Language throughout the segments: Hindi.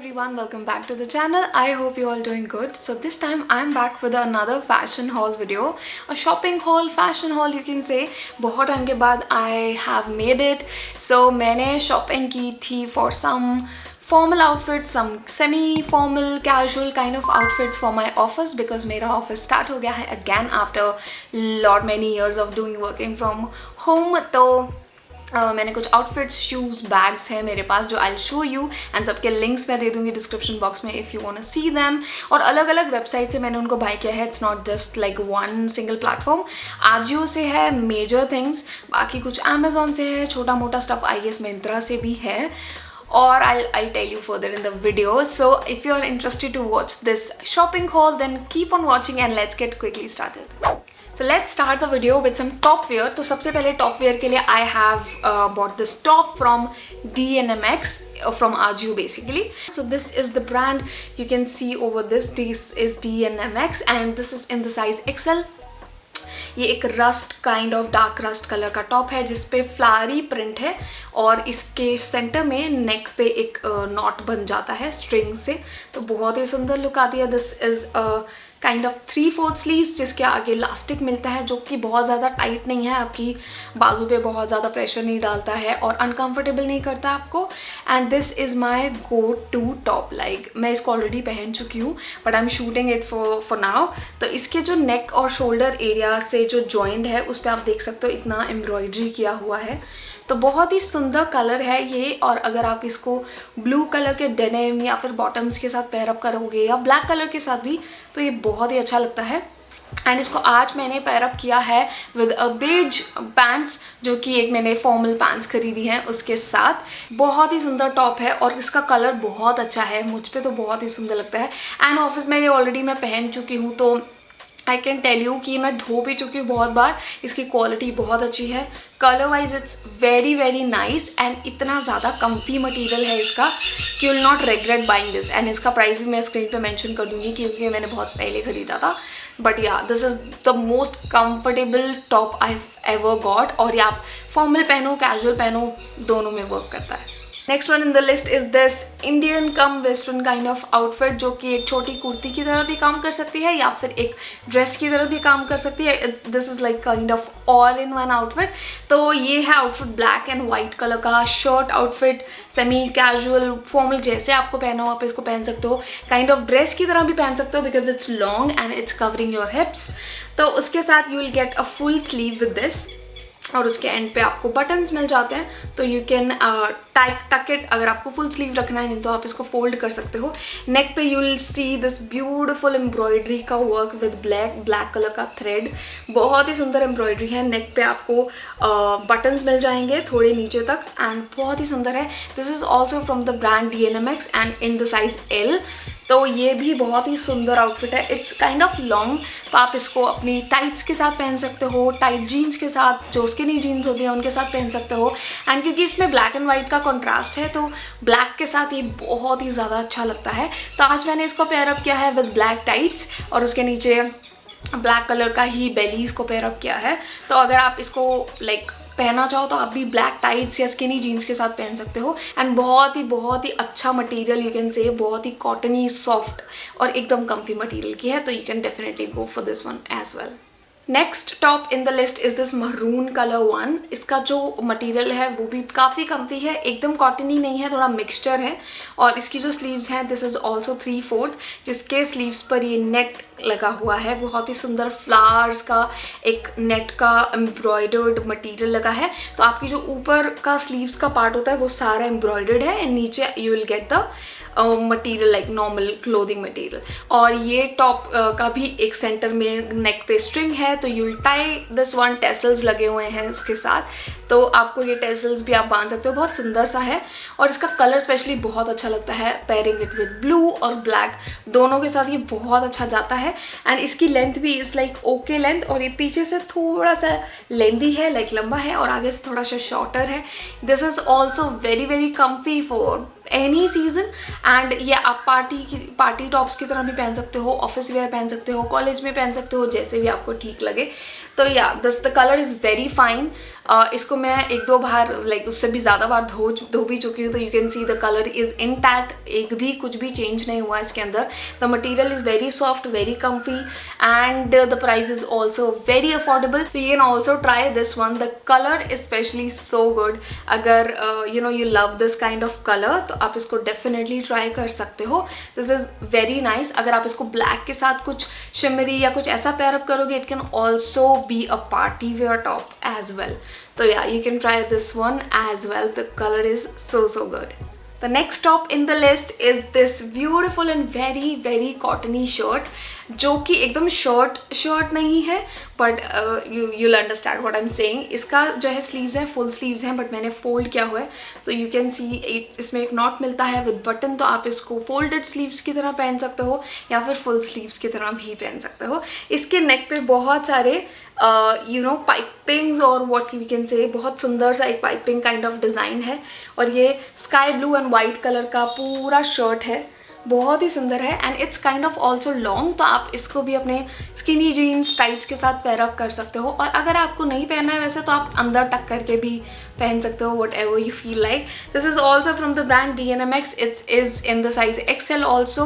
everyone, welcome back to the channel. I hope you all doing good. So this time I'm back with another fashion haul video, a shopping haul, fashion haul you can say. बहुत टाइम के बाद I have made it. So मैंने shopping की थी for some formal outfits, some semi-formal, casual kind of outfits for my office because मेरा office start हो गया है again after lot many years of working from home. तो मैंने कुछ आउटफिट्स, शूज़, बैग्स हैं मेरे पास जो आई शो यू एंड सबके लिंक्स मैं दे दूँगी डिस्क्रिप्शन बॉक्स में if you want to see them. और अलग अलग वेबसाइट से मैंने उनको बाय किया है. It's not just like one single platform. Ajio से है मेजर थिंग्स, बाकी कुछ अमेजोन से है, छोटा मोटा स्टफ आई गेस मिंत्रा से भी है. और I'll tell you further in the video. So if you are interested to watch this shopping haul, then keep on watching and let's get quickly started. So let's start the video with some top wear. तो सबसे पहले top wear के लिए I have bought this top from DNMX from Ajio basically. So this is the brand you can see over this. This is DNMX and this is in the size XL. ये एक rust kind of dark rust colour का टॉप है जिसपे फ्लावरी प्रिंट है और इसके सेंटर में नेक पे एक नॉट बन जाता है स्ट्रिंग से. तो बहुत ही सुंदर लुक आती है. This is kind of 3/4 sleeves जिसके आगे इलास्टिक मिलता है जो कि बहुत ज़्यादा टाइट नहीं है, आपकी बाजू पे बहुत ज़्यादा प्रेशर नहीं डालता है और अनकंफर्टेबल नहीं करता आपको. And this is my go to top. Like मैं इसको ऑलरेडी पहन चुकी हूँ but I am shooting it for now. तो इसके जो नेक और शोल्डर एरिया से जो जॉइंट है उस पर आप देख सकते हो इतना एम्ब्रॉयडरी किया हुआ है. तो बहुत ही सुंदर कलर है ये. और अगर आप इसको ब्लू कलर के डेनिम या फिर बॉटम्स के साथ पेयर अप करोगे या ब्लैक कलर के साथ भी तो ये बहुत ही अच्छा लगता है. एंड इसको आज मैंने पेयर अप किया है विद अ बेज पैंट्स जो कि एक मैंने फॉर्मल पैंट्स खरीदी हैं उसके साथ. बहुत ही सुंदर टॉप है और इसका कलर बहुत अच्छा है, मुझ पे तो बहुत ही सुंदर लगता है. एंड ऑफिस में ये ऑलरेडी मैं पहन चुकी हूँ तो आई कैन टेल यू कि मैं धो भी चुकी हूँ बहुत बार. इसकी क्वालिटी बहुत अच्छी है. Colour wise it's very very nice and इतना ज़्यादा कम्फी मटेरियल है इसका कि you will not regret buying this. And इसका प्राइस भी मैं स्क्रीन पे मेंशन कर दूँगी क्योंकि मैंने बहुत पहले ख़रीदा था. बट या this is the most comfortable top I ever got. और ये आप फॉर्मल पहनो, कैजुअल पहनो, दोनों में वर्क करता है. Next one in the list is this Indian come western kind of outfit जो कि एक छोटी कुर्ती की तरह भी काम कर सकती है या फिर एक ड्रेस की तरह भी काम कर सकती है. This is like kind of all in one outfit. तो ये है outfit black and white colour का shirt outfit, semi casual formal जैसे आपको पहना हो आप इसको पहन सकते हो. काइंड ऑफ ड्रेस की तरह भी पहन सकते हो because it's long and it's covering your hips. तो उसके साथ you will get a full sleeve with this और उसके एंड पे आपको बटन्स मिल जाते हैं तो यू कैन टक इट. अगर आपको फुल स्लीव रखना है नहीं तो आप इसको फोल्ड कर सकते हो. नेक पे you will see this beautiful embroidery का वर्क विद ब्लैक कलर का थ्रेड. बहुत ही सुंदर एम्ब्रॉयडरी है. नेक पे आपको बटन्स मिल जाएंगे थोड़े नीचे तक एंड बहुत ही सुंदर है. This is also from the brand DNMX and in the size L. तो ये भी बहुत ही सुंदर आउटफिट है. इट्स काइंड ऑफ लॉन्ग तो आप इसको अपनी टाइट्स के साथ पहन सकते हो, टाइट जीन्स के साथ, जो स्किनी जीन्स होती हैं उनके साथ पहन सकते हो. एंड क्योंकि इसमें ब्लैक एंड वाइट का कंट्रास्ट है तो ब्लैक के साथ ये बहुत ही ज़्यादा अच्छा लगता है. तो आज मैंने इसको पेयर अप किया है विद ब्लैक टाइट्स और उसके नीचे ब्लैक कलर का ही बेलीज को पेयर अप किया है. तो अगर आप इसको लाइक पहना चाहो तो आप भी ब्लैक टाइट्स या स्किनी जीन्स के साथ पहन सकते हो. एंड बहुत ही अच्छा मटेरियल यू कैन से, बहुत ही कॉटनी सॉफ्ट और एकदम कम्फी मटेरियल की है. तो you can definitely go for this one as well. Next top in the list is this maroon colour one. इसका जो मटेरियल है वो भी काफ़ी कम्फी है, एकदम कॉटनी नहीं है, थोड़ा मिक्सचर है. और इसकी जो स्लीव्स हैं दिस इज़ ऑल्सो 3/4 जिसके स्लीव्स पर ये नेट लगा हुआ है. बहुत ही सुंदर फ्लावर्स का एक नेट का एम्ब्रॉयडर्ड मटेरियल लगा है. तो आपकी जो ऊपर का स्लीव्स का पार्ट होता है वो सारा एम्ब्रॉयडर्ड है एंड नीचे you will get the material like normal clothing material. और ये टॉप का भी एक सेंटर में नेक पे स्ट्रिंग है तो you will tie this one. Tassels लगे हुए हैं उसके साथ तो आपको ये टेसल्स भी आप बांध सकते हो. बहुत सुंदर सा है और इसका कलर स्पेशली बहुत अच्छा लगता है. पेयरिंग इट विद ब्लू और ब्लैक दोनों के साथ ये बहुत अच्छा जाता है. एंड इसकी लेंथ भी इज़ लाइक ओके लेंथ और ये पीछे से थोड़ा सा लेंथी है, लाइक लंबा है और आगे से थोड़ा सा शॉर्टर है. This is also very very comfy for any season. And ये आप पार्टी टॉप्स की तरह भी पहन सकते हो, ऑफिस वेयर पहन सकते हो, कॉलेज में पहन सकते हो, जैसे भी आपको ठीक लगे. तो तो या this the colour is very fine. इसको मैं 1-2 बार लाइक उससे भी ज़्यादा बार धो भी चुकी हूँ, तो you can see the colour is intact, एक भी कुछ भी चेंज नहीं हुआ इसके अंदर। The material is very soft, very comfy and the price is also very affordable. So you can also try this one. The color especially so good. अगर you know you love this kind of color तो आप इसको definitely try कर सकते हो. This is very nice. अगर आप इसको black के साथ कुछ shimmery या कुछ ऐसा pair up करोगे, it can also be a party wear top as well. So yeah, you can try this one as well. The color is so good. The next top in the list is this beautiful and very cottony shirt, जो कि एकदम शर्ट नहीं है, but you'll understand what I'm saying. इसका जो है स्लीव्स हैं, फुल स्लीव्स हैं, बट मैंने फोल्ड किया हुआ है, तो यू कैन सी इसमें एक नॉट मिलता है विद बटन, तो आप इसको फोल्डेड स्लीव्स की तरह पहन सकते हो या फिर फुल स्लीव्स की तरह भी पहन सकते हो. इसके नेक पे बहुत सारे यू नो पाइपिंग्स और व्हाट वी कैन से, बहुत सुंदर सा एक पाइपिंग काइंड ऑफ डिज़ाइन है, और ये sky blue and white colour का पूरा शर्ट है, बहुत ही सुंदर है and it's kind of also long, तो आप इसको भी अपने स्किनी जीन्स टाइट्स के साथ पेयर अप कर सकते हो. और अगर आपको नहीं पहनना है वैसे तो आप अंदर टक करके भी पहन सकते हो, what ever you feel like. This is also from the brand DNMX. It's is in the size XL also.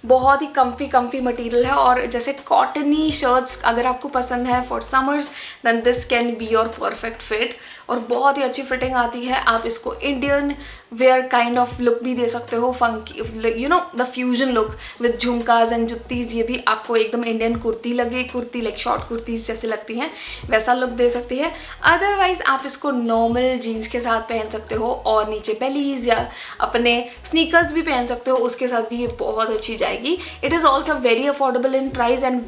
बहुत ही कम्फी मटेरियल है, और जैसे कॉटनी शर्ट्स अगर आपको पसंद है for summers, then this can be your perfect fit, और बहुत ही अच्छी फिटिंग आती है. आप इसको Indian wear kind of look भी दे सकते हो, funky you know the fusion look with jhumkas and juttis, ये भी आपको एकदम इंडियन कुर्ती लगे, कुर्ती लाइक शॉर्ट कुर्तीज जैसे लगती हैं वैसा लुक दे सकती है. अदरवाइज आप इसको नॉर्मल जीन्स के साथ पहन सकते हो, और नीचे बेलीज या अपने स्नीकर्स भी पहन सकते हो, उसके साथ भी ये बहुत अच्छी जाएगी. It is also very affordable in price and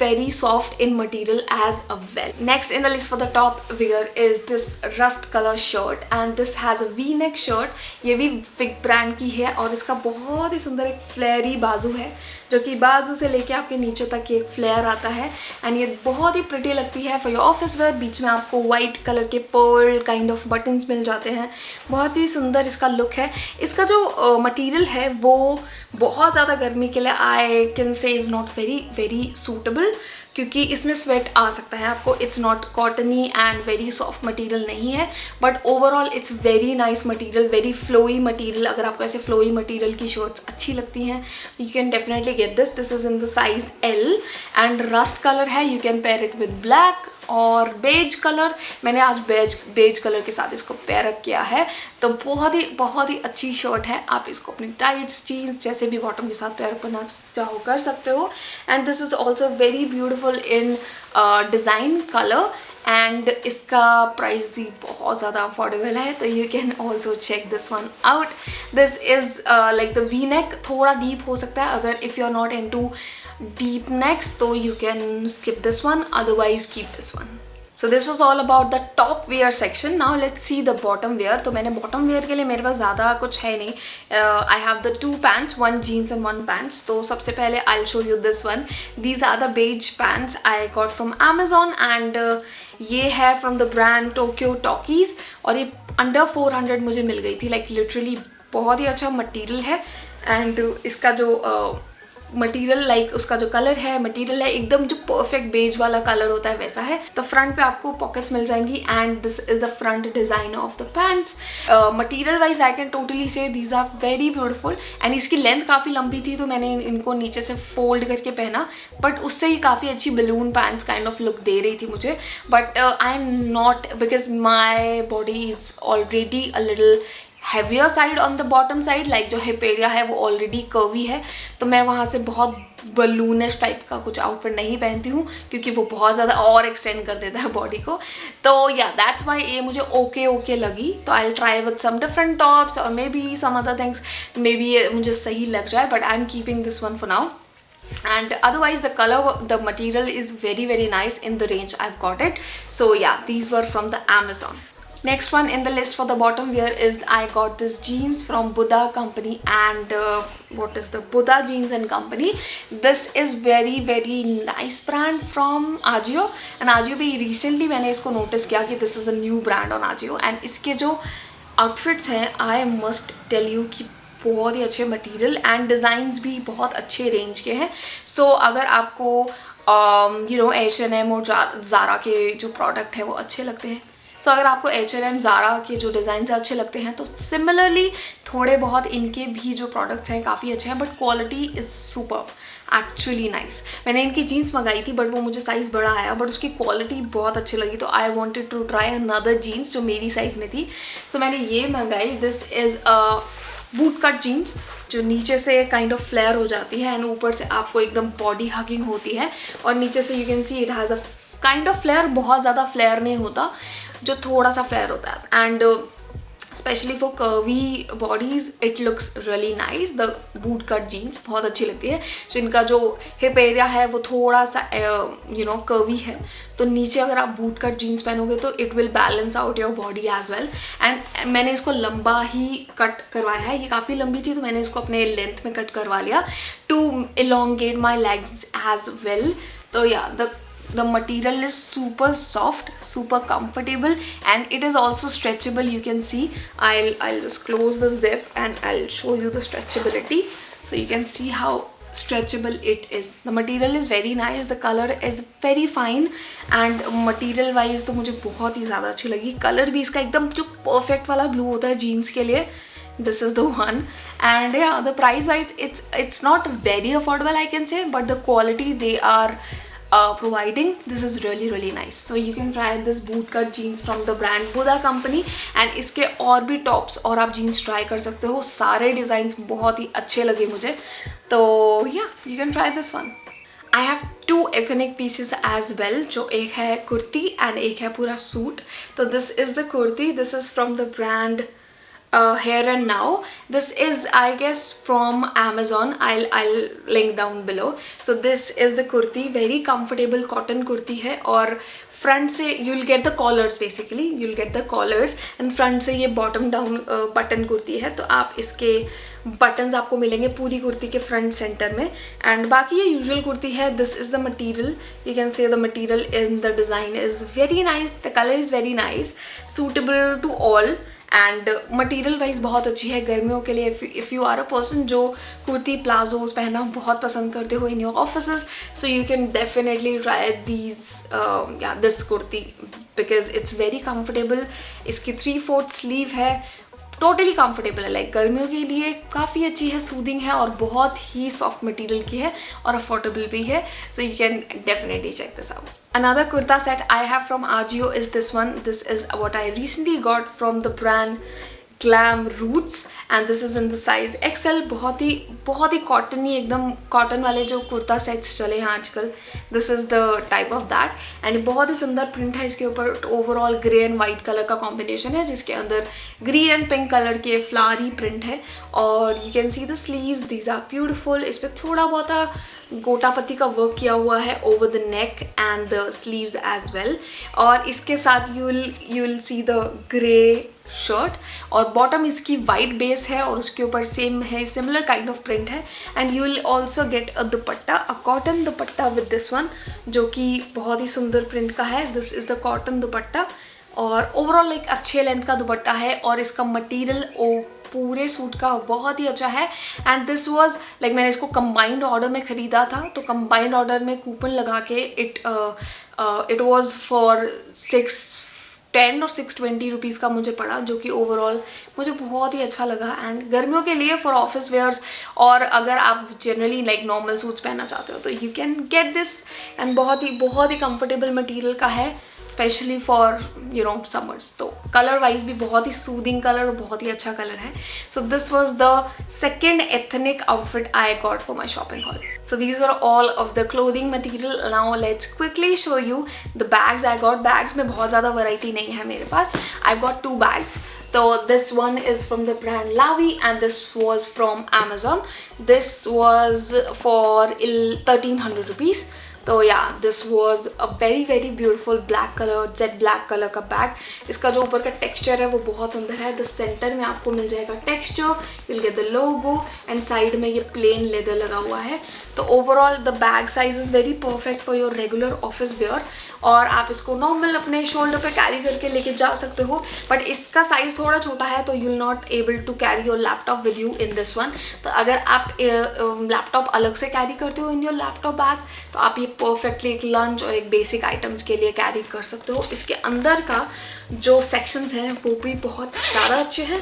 very soft in material as a well. Next in the list for the top wear is this rust colour shirt, and this has a V-neck shirt. ये भी फिग ब्रांड की है, और इसका बहुत ही सुंदर एक फ्लेयरी बाजू है, जो कि बाजू से लेके आपके नीचे तक एक फ्लेयर आता है, एंड ये बहुत ही प्रिटी लगती है फॉर योर ऑफिस वेयर. बीच में आपको वाइट कलर के पर्ल काइंड ऑफ बटन्स मिल जाते हैं, बहुत ही सुंदर इसका लुक है. इसका जो मटेरियल है वो बहुत ज़्यादा गर्मी के लिए I can say is not very suitable, क्योंकि इसमें स्वेट आ सकता है आपको. It's not cottony and very soft material नहीं है, but overall it's very nice material, very flowy material. अगर आपको ऐसे फ्लोई मटेरियल की शर्ट्स अच्छी लगती हैं, you can definitely get this. This is in the size L and rust colour है. You can pair it with black और बेज कलर. मैंने आज बेज कलर के साथ इसको पेयर अप किया है, तो बहुत ही अच्छी शर्ट है. आप इसको अपनी टाइट्स जीन्स जैसे भी बॉटम के साथ पेयर अप करना चाहो कर सकते हो. And this is also very beautiful in design colour, and इसका प्राइस भी बहुत ज़्यादा अफोर्डेबल है, तो you can also check this one out. This is like the V-neck, थोड़ा डीप हो सकता है अगर if you are not into deep necks, so you can skip this one, otherwise keep this one. So this was all about the top wear section. Now let's see the bottom wear. तो मैंने bottom wear के लिए मेरे पास ज़्यादा कुछ है नहीं. I have the 2 pants, 1 jeans and 1 pants. तो सबसे पहले I'll show you this one. These are the beige pants I got from Amazon, and ये है from the brand Tokyo Talkies, और ये under 400 मुझे मिल गई थी. Like literally बहुत ही अच्छा मटेरियल है, एंड इसका जो मटेरियल लाइक उसका जो कलर है, मटेरियल है एकदम जो परफेक्ट बेज वाला कलर होता है वैसा है. तो फ्रंट पे आपको पॉकेट्स मिल जाएंगी, and this is the front design of the pants. Material wise I can totally say these are very beautiful, and इसकी लेंथ काफ़ी लंबी थी, तो मैंने इनको नीचे से फोल्ड करके पहना, बट उससे ही काफ़ी अच्छी balloon pants kind of look दे रही थी मुझे. But I am not, because my body is already a little heavier side on the bottom side, like जो हिप एरिया है वो ऑलरेडी कर्वी है, तो मैं वहाँ से बहुत बलूनिश टाइप का कुछ आउटफिट नहीं पहनती हूँ, क्योंकि वो बहुत ज़्यादा और एक्सटेंड कर देता है बॉडी को. तो या दैट्स वाई ये मुझे ओके लगी. तो I will try with some different tops और maybe some other things, maybe ये मुझे सही लग जाए, but I am keeping this one for now. And otherwise the color, the material is very nice in the range I've got it. So yeah, these were from the Amazon. Next one in the list for the bottom wear is I got this jeans from Buddha company, and what is the Buddha jeans and company. This is very nice brand from Ajio, and Ajio पे recently मैंने इसको notice किया कि this is a new brand on Ajio, and इसके जो outfits हैं I must tell you कि बहुत ही अच्छे मटेरियल एंड डिज़ाइंस भी बहुत अच्छे रेंज के हैं. सो अगर आपको H&M और ज़ारा के जो प्रोडक्ट है वो अच्छे लगते हैं. सो अगर आपको H&M ज़ारा के जो डिज़ाइन अच्छे लगते हैं तो सिमिलरली थोड़े बहुत इनके भी जो प्रोडक्ट्स हैं काफ़ी अच्छे हैं, but quality is super, actually nice. मैंने इनकी जीन्स मंगाई थी बट वो मुझे साइज़ बड़ा आया, बट उसकी क्वालिटी बहुत अच्छी लगी, तो I wanted to try another jeans जो मेरी साइज़ में थी. सो मैंने ये मंगाई. This is a boot cut jeans जो नीचे से काइंड ऑफ फ्लेयर हो जाती है एंड ऊपर से आपको एकदम बॉडी हगिंग होती है, और नीचे से you can see it has a kind of flare. बहुत ज़्यादा फ्लेयर नहीं होता, जो थोड़ा सा फ्लेयर होता है. And specially for curvy bodies it looks really nice. The boot cut jeans बहुत अच्छी लगती है. जो इनका जो हिप एरिया है वो थोड़ा सा कर्वी है, तो नीचे अगर आप बूट कट जीन्स पहनोगे तो it will balance out your body as well. एंड मैंने इसको लंबा ही कट करवाया है. ये काफ़ी लंबी थी तो मैंने इसको अपने लेंथ में कट करवा लिया to elongate my legs as well. तो या the material is super soft, super comfortable, and it is also stretchable. You can see I'll just close the zip and I'll show you the stretchability, so you can see how stretchable it is. The material is very nice, the color is very fine, and material wise तो मुझे बहुत ही ज़्यादा अच्छी लगी. कलर भी इसका एकदम जो परफेक्ट वाला ब्लू होता है जीन्स के लिए, this is the one. And yeah, the price wise it's not very affordable I can say, but the quality they are providing, this is really nice. So you can try this boot cut jeans from the brand Buddha company, and इसके और भी टॉप्स और आप जीन्स ट्राई कर सकते हो. सारे डिज़ाइंस बहुत ही अच्छे लगे मुझे, तो yeah, you can try this one. I have two ethnic pieces as well, जो एक है कुर्ती एंड एक है पूरा सूट. तो this is the kurti. This is from the brand Here and Now. This is I guess from Amazon. I'll link down below. So this is the kurti. Very comfortable cotton kurti है, और फ्रंट से you'll get the collars, basically you'll get the collars, and front से ये बॉटम डाउन बटन कुर्ती है. तो आप इसके बटन्स आपको मिलेंगे पूरी कुर्ती के फ्रंट सेंटर में. एंड बाकी ये यूजुअल कुर्ती है. This is the material. You can say the material in the design is very nice. The colour is very nice, suitable to all, and material wise बहुत अच्छी है गर्मियों के लिए. If you are a person जो कुर्ती प्लाजोज पहनना बहुत पसंद करते हो in your offices, so you can definitely try this kurti because it's very comfortable. इसकी 3/4 स्लीव है, टोटली कंफर्टेबल है. लाइक गर्मियों के लिए काफ़ी अच्छी है, सूदिंग है, और बहुत ही सॉफ्ट मटेरियल की है और अफोर्डेबल भी है. So you can definitely check this out. Another kurta set I have from Ajio is this one. This is what I recently got from the brand Glam Roots, and this is in the size XL. बहुत ही कॉटनी, एकदम कॉटन वाले जो कुर्ता सेट्स चले हैं आजकल, this is the type of that. And बहुत ही सुंदर प्रिंट है इसके ऊपर. Overall grey and white colour का कॉम्बिनेशन है, जिसके अंदर ग्रीन एंड पिंक कलर के फ्लावरी प्रिंट है. और you can see the sleeves, these are beautiful. इस पर थोड़ा बहुत गोटा पत्ती का वर्क किया हुआ है over the neck and the sleeves as well. और इसके साथ you will see the grey shirt, और बॉटम इसकी वाइट बेस है और उसके ऊपर सेम है, सिमिलर काइंड ऑफ प्रिंट है. And you will also get a dupatta, a cotton dupatta with this one, जो कि बहुत ही सुंदर प्रिंट का है. This is the cotton dupatta, और ओवरऑल एक अच्छे लेंथ का दुपट्टा है, और इसका मटीरियल पूरे सूट का बहुत ही अच्छा है. एंड दिस वाज लाइक मैंने इसको कंबाइंड ऑर्डर में ख़रीदा था, तो कंबाइंड ऑर्डर में कूपन लगा के इट वाज फॉर 610 और 620 रुपीज़ का मुझे पड़ा, जो कि ओवरऑल मुझे बहुत ही अच्छा लगा. एंड गर्मियों के लिए फॉर ऑफिस वेयर्स, और अगर आप जनरली लाइक नॉर्मल सूट्स पहनना चाहते हो तो you can get this. And बहुत ही कंफर्टेबल मटेरियल का है, स्पेशली फॉर समर्स. तो कलर वाइज भी बहुत ही सूदिंग कलर और बहुत ही अच्छा कलर है. So this was the second ethnic outfit I got for my shopping hall. So these are all of the clothing material. Now let's quickly show you the bags I got. Bags में बहुत ज़्यादा variety नहीं है मेरे पास. I got 2 bags. So this one is from the brand Lavi, and this was from Amazon. This was for 1300 rupees. तो या this was a very beautiful black colour, Z black colour का बैग. इसका जो ऊपर का टेक्सचर है वो बहुत सुंदर है. द सेंटर में आपको मिल जाएगा texture, you will get the logo, and side में ये प्लेन लेदर लगा हुआ है. तो overall the bag size is very perfect for your regular office where, और आप इसको नॉर्मल अपने शोल्डर पे कैरी करके लेके जा सकते हो. बट इसका साइज़ थोड़ा छोटा है, तो you will not able to carry your laptop with you in this one. तो अगर आप लैपटॉप अलग से कैरी करते हो इन योर लैपटॉप बैग, तो आप ये परफेक्टली एक लंच और एक बेसिक आइटम्स के लिए कैरी कर सकते हो। इसके अंदर का जो सेक्शंस हैं वो भी बहुत ज़्यादा अच्छे हैं।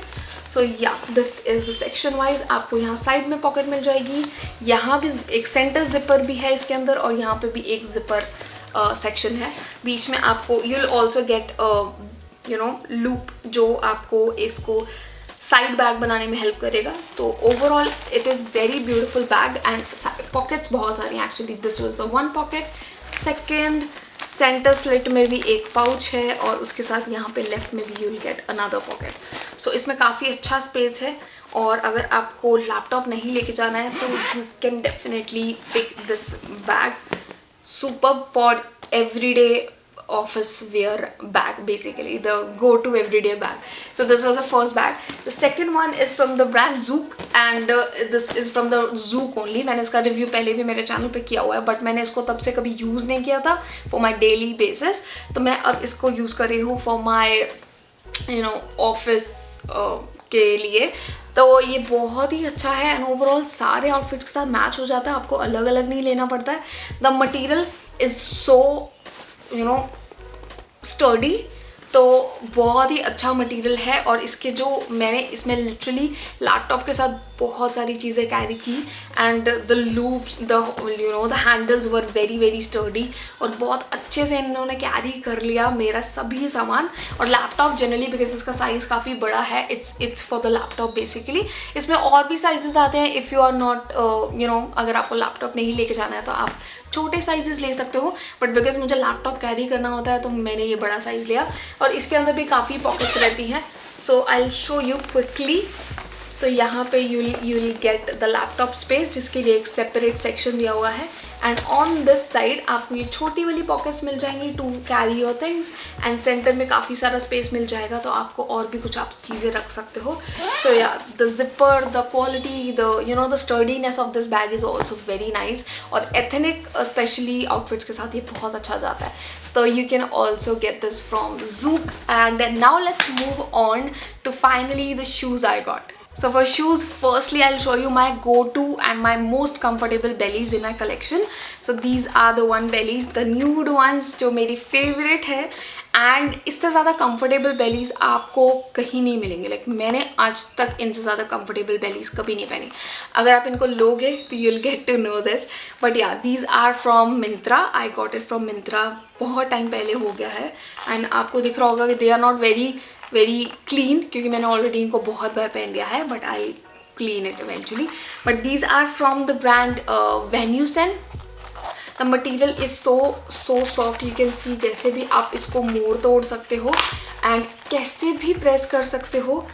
सो या this is the section wise. आपको यहाँ साइड में पॉकेट मिल जाएगी, यहाँ भी एक सेंटर जिपर भी है इसके अंदर, और यहाँ पे भी एक जिपर सेक्शन है। बीच में आपको you will also gate loop जो आपको इसको साइड बैग बनाने में हेल्प करेगा। तो overall it is very beautiful bag and pockets बहुत सारी हैं actually. This was the one pocket. Second centre slit में भी एक पाउच है, और उसके साथ यहाँ पे लेफ्ट में भी you will get another pocket. So इसमें काफ़ी अच्छा स्पेस है, और अगर आपको लैपटॉप नहीं लेके जाना है तो you can definitely pick this bag. Superb for everyday office wear bag, basically the go-to everyday bag. So this was the first bag. The second one is from the brand Zook, and this is from the Zook only. मैंने इसका रिव्यू पहले भी मेरे चैनल पे किया हुआ है, बट मैंने इसको तब से कभी यूज़ नहीं किया था फॉर माई डेली बेसिस। तो मैं अब इसको यूज़ कर रही हूँ फॉर माई ऑफिस के लिए। तो ये बहुत ही अच्छा है, एंड ओवरऑल सारे आउटफिट्स के साथ मैच हो जाता है, आपको अलग अलग नहीं लेना पड़ता है। The material is so sturdy, तो बहुत ही अच्छा मटेरियल है। और इसके जो मैंने इसमें लिटरली लैपटॉप के साथ बहुत सारी चीज़ें कैरी की, and the loops the handles were very very sturdy, और बहुत अच्छे से इन्होंने कैरी कर लिया मेरा सभी सामान। और लैपटॉप जनरली बिकॉज इसका साइज़ काफ़ी बड़ा है, it's for the laptop basically. इसमें और भी साइजेस आते हैं इफ़ यू आर नॉट अगर आपको लैपटॉप नहीं लेके जाना है तो आप छोटे साइजेस ले सकते हो, बट बिकॉज मुझे लैपटॉप कैरी करना होता है तो मैंने ये बड़ा साइज़ लिया। और इसके अंदर भी काफ़ी पॉकेट्स रहती हैं, so I will show you quickly. तो यहाँ पे you will get the laptop space, जिसके लिए एक सेपरेट सेक्शन दिया हुआ है, एंड ऑन दिस साइड आपको ये छोटी वाली पॉकेट्स मिल जाएंगी to carry your things, and centre में काफ़ी सारा स्पेस मिल जाएगा, तो आपको और भी कुछ आप चीज़ें रख सकते हो। So yeah the zipper, the quality, the sturdiness of this bag is also very nice, और एथनिक स्पेशली आउटफिट्स के साथ ये बहुत अच्छा जाता है। तो you can also get this from Zook. And now let's move on to finally the shoes I got. So for shoes, firstly I'll show you my go-to and my most comfortable bellies in my collection. So these are the one bellies, the nude ones, जो मेरी favorite है, एंड इससे ज़्यादा कंफर्टेबल बेलीज़ आपको कहीं नहीं मिलेंगे। लाइक मैंने आज तक इनसे ज़्यादा कंफर्टेबल बेलीज़ कभी नहीं पहनी। अगर आप इनको लोगे तो you will get to know this, but yeah these are from Myntra. I got it from Myntra, बहुत टाइम पहले हो गया है, एंड आपको दिख रहा होगा कि they are not very very clean, क्योंकि मैंने ऑलरेडी इनको बहुत बार पहन लिया है, but I clean it eventually. But these are from the brand Venusan. The material is so soft, you can see, जैसे भी आप इसको मोड़ तोड़ सकते हो एंड कैसे भी प्रेस कर सकते हो।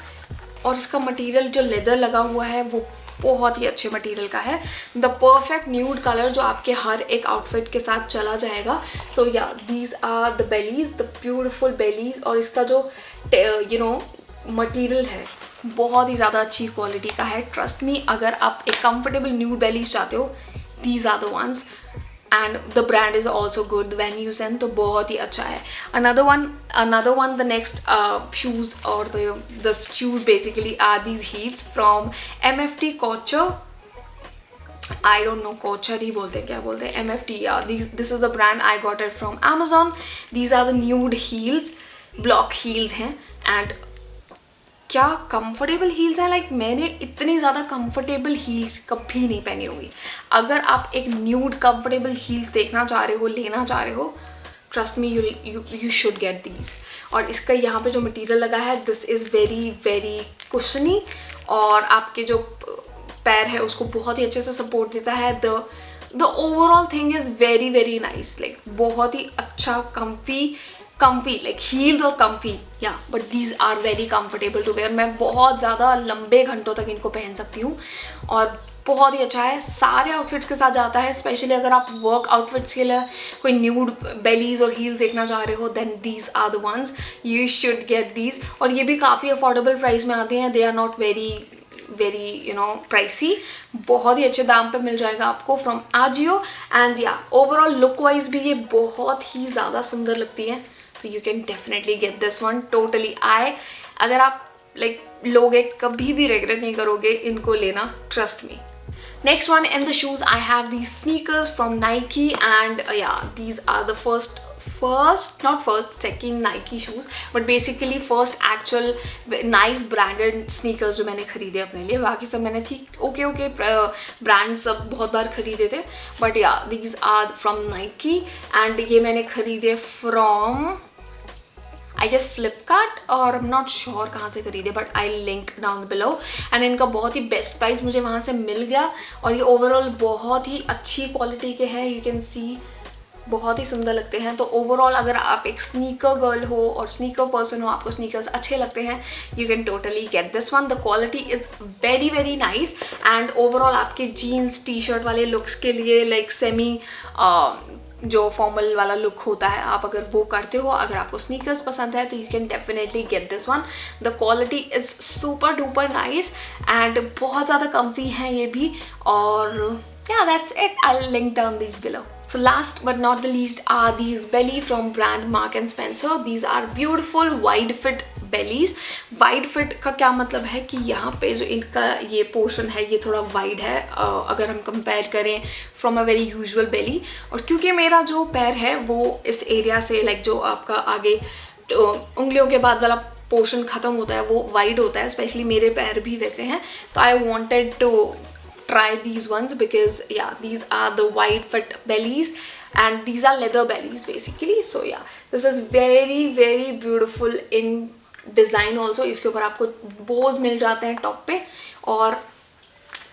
और इसका मटीरियल जो लेदर लगा हुआ है वो बहुत ही अच्छे मटेरियल का है। द परफेक्ट न्यूड कलर जो आपके हर एक आउटफिट के साथ चला जाएगा। So yeah these are the bellies, the beautiful bellies. और इसका जो मटेरियल है बहुत ही ज़्यादा अच्छी क्वालिटी का है। ट्रस्ट मी, अगर आप एक कंफर्टेबल न्यूड बेलीज चाहते हो, these are the ones, and the brand is also good, Venusan, तो बहुत ही अच्छा है। another one the next shoes, or the shoes basically are these heels from MFT Couture. I don't know, Couture ही बोलते हैं, क्या बोलते हैं, MFT, yeah, this is a brand, I got it from Amazon. These are the nude heels, block heels हैं, and क्या कंफर्टेबल हील्स हैं। लाइक मैंने इतनी ज़्यादा कंफर्टेबल हील्स कभी नहीं पहनी होगी। अगर आप एक न्यूड कंफर्टेबल हील्स देखना चाह रहे हो, लेना चाह रहे हो, trust me, you should get these. और इसका यहाँ पे जो मटेरियल लगा है, दिस इज़ वेरी वेरी कुशनी, और आपके जो पैर है उसको बहुत ही अच्छे से सपोर्ट देता है। The overall thing is very very nice, like बहुत ही अच्छा, comfy, लाइक हील्स और comfy, या but these are very comfortable to wear. मैं बहुत ज़्यादा लंबे घंटों तक इनको पहन सकती हूँ, और बहुत ही अच्छा है, सारे आउटफिट्स के साथ जाता है। स्पेशली अगर आप वर्क आउटफिट्स के लिए कोई न्यूड बेलीज और हील्स देखना चाह रहे हो, then these are the ones, you should get these. और ये भी काफ़ी अफोर्डेबल प्राइस में आते हैं, they are not very pricey, बहुत ही अच्छे दाम पे मिल जाएगा आपको फ्रॉम आजियो। एंड या ओवरऑल लुक वाइज भी ये बहुत ही ज़्यादा सुंदर लगती है, so you can definitely get this one, totally अगर आप लोगे कभी भी रिग्रेट नहीं करोगे इनको लेना, trust me. Next one in the shoes, I have these sneakers from Nike, and yeah, these are the second Nike shoes, but basically first actual nice branded sneakers जो मैंने खरीदे अपने लिए. बाकी सब मैंने ठीक ओके ब्रांड सब बहुत बार खरीदे थे, but yeah, these are from Nike, and ये मैंने खरीदे from I guess Flipkart, और I'm not sure कहाँ से खरीदे, but I'll link down below. and इनका बहुत ही बेस्ट प्राइस मुझे वहाँ से मिल गया, और ये ओवरऑल बहुत ही अच्छी क्वालिटी के हैं. यू कैन सी बहुत ही सुंदर लगते हैं. तो ओवरऑल अगर आप एक स्नीकर गर्ल हो और स्नीकर पर्सन हो, आपको स्नीकर्स अच्छे लगते हैं, you can totally get this one. The quality is very very nice, and overall आपके जीन्स टी शर्ट वाले लुक्स के लिए लाइक सेमी जो फॉर्मल वाला लुक होता है, आप अगर वो करते हो, अगर आपको स्नीकर्स पसंद है, तो you can definitely get this one. The quality is super duper nice, and बहुत ज़्यादा कम्फी हैं ये भी. और yeah, that's it. I'll link down these below. So last but not the least are these belly from brand Mark and Spencer. These are beautiful wide fit bellies. Wide fit का क्या मतलब है कि यहाँ पे जो इनका ये पोर्शन है ये थोड़ा वाइड है अगर हम कंपेयर करें फ्रॉम अ वेरी यूजुअल बेली. और क्योंकि मेरा जो पैर है वो इस एरिया से लाइक जो आपका आगे उंगलियों के बाद वाला पोर्शन ख़त्म होता है वो वाइड होता है, स्पेशली मेरे पैर भी वैसे हैं. तो I wanted to try these ones because yeah, these are the wide fit bellies, and these are leather bellies basically. So yeah, this is very very beautiful in design also. इसके ऊपर आपको बोज मिल जाते हैं टॉप पे, और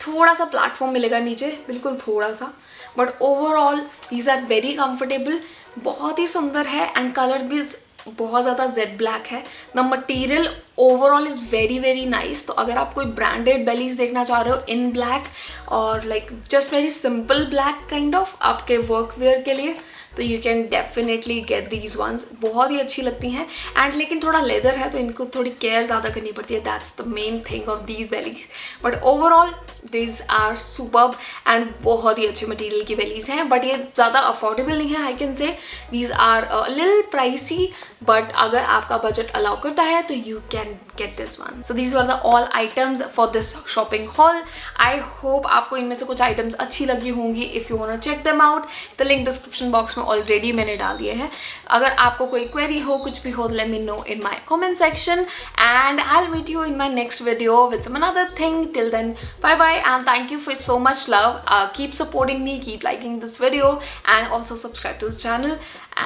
थोड़ा सा प्लेटफॉर्म मिलेगा नीचे, बिल्कुल थोड़ा सा, but overall these are very comfortable. बहुत ही सुंदर है, एंड कलर भी बहुत ज़्यादा जेड ब्लैक है. The material overall is very very nice. तो अगर आप कोई ब्रांडेड बेलीज देखना चाह रहे हो इन ब्लैक, और like just very simple black kind of आपके वर्क वेयर के लिए, तो you can definitely get these once. बहुत ही अच्छी लगती हैं, एंड लेकिन थोड़ा लेदर है तो इनको थोड़ी केयर ज़्यादा करनी पड़ती है. That's the main thing of these bellies, but overall these are superb, एंड बहुत ही अच्छे मटेरियल की बेलीज हैं. बट ये ज़्यादा अफोर्डेबल नहीं है, I can say these are little pricey, but अगर आपका बजट अलाउ करता है तो you can get this one. So these were the all items for this shopping haul. I hope आपको इनमें से कुछ आइटम्स अच्छी लगी होंगी. If you want to check them out, the link description box में ऑलरेडी मैंने डाल दिए हैं. अगर आपको कोई क्वेरी हो, कुछ भी हो, let me know in my comment section, and I will meet you in my next video with some another thing. Till then, bye bye, and thank you for so much love. Keep supporting me, keep liking this video, and also subscribe to this channel,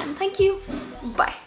and thank you. Bye.